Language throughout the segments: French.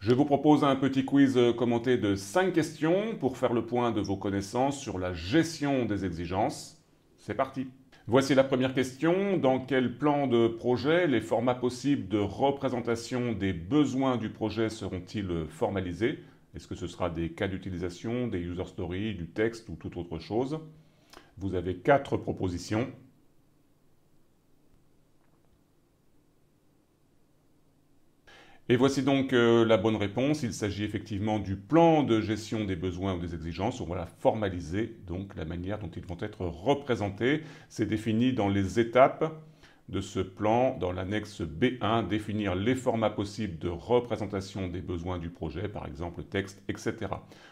Je vous propose un petit quiz commenté de 5 questions pour faire le point de vos connaissances sur la gestion des exigences. C'est parti. Voici la première question. Dans quel plan de projet les formats possibles de représentation des besoins du projet seront-ils formalisés? Est-ce que ce sera des cas d'utilisation, des user stories, du texte ou toute autre chose? Vous avez 4 propositions. Et voici donc la bonne réponse. Il s'agit effectivement du plan de gestion des besoins ou des exigences. On va la formaliser, donc la manière dont ils vont être représentés. C'est défini dans les étapes de ce plan, dans l'annexe B1, définir les formats possibles de représentation des besoins du projet, par exemple texte, etc.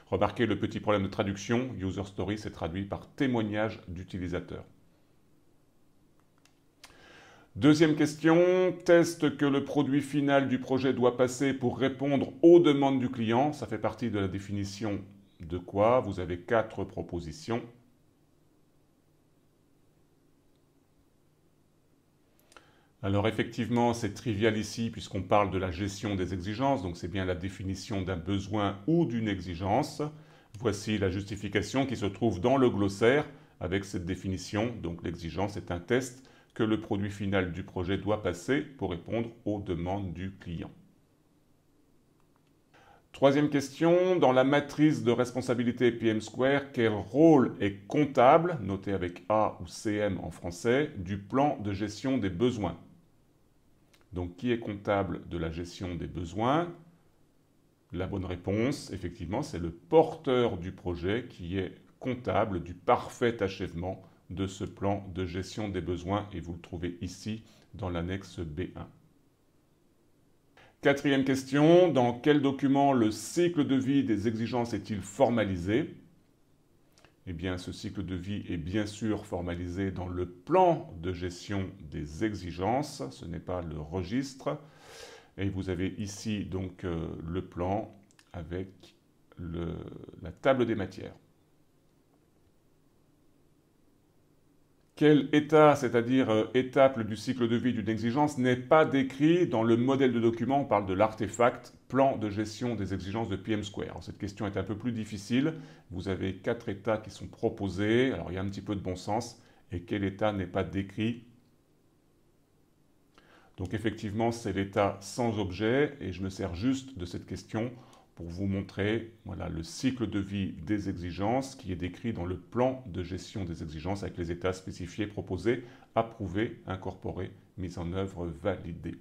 Remarquez le petit problème de traduction. User story, c'est traduit par témoignage d'utilisateur. Deuxième question, test que le produit final du projet doit passer pour répondre aux demandes du client. Ça fait partie de la définition de quoi? Vous avez 4 propositions. Alors effectivement, c'est trivial ici puisqu'on parle de la gestion des exigences, donc c'est bien la définition d'un besoin ou d'une exigence. Voici la justification qui se trouve dans le glossaire avec cette définition. Donc l'exigence est un test que le produit final du projet doit passer pour répondre aux demandes du client. Troisième question, dans la matrice de responsabilité PM Square, quel rôle est comptable, noté avec A ou CM en français, du plan de gestion des besoins? Donc qui est comptable de la gestion des besoins? La bonne réponse, effectivement, c'est le porteur du projet qui est comptable du parfait achèvement de ce plan de gestion des besoins et vous le trouvez ici dans l'annexe B1. Quatrième question, dans quel document le cycle de vie des exigences est-il formalisé? Eh bien, ce cycle de vie est bien sûr formalisé dans le plan de gestion des exigences, ce n'est pas le registre. Et vous avez ici donc le plan avec la table des matières. Quel état, c'est-à-dire étape du cycle de vie d'une exigence, n'est pas décrit dans le modèle de document? On parle de l'artefact plan de gestion des exigences de PM Square. Alors, cette question est un peu plus difficile. Vous avez 4 états qui sont proposés. Alors il y a un petit peu de bon sens. Et quel état n'est pas décrit? Donc effectivement, c'est l'état sans objet. Et je me sers juste de cette question pour vous montrer voilà, le cycle de vie des exigences qui est décrit dans le plan de gestion des exigences avec les états spécifiés, proposés, approuvés, incorporés, mis en œuvre, validés.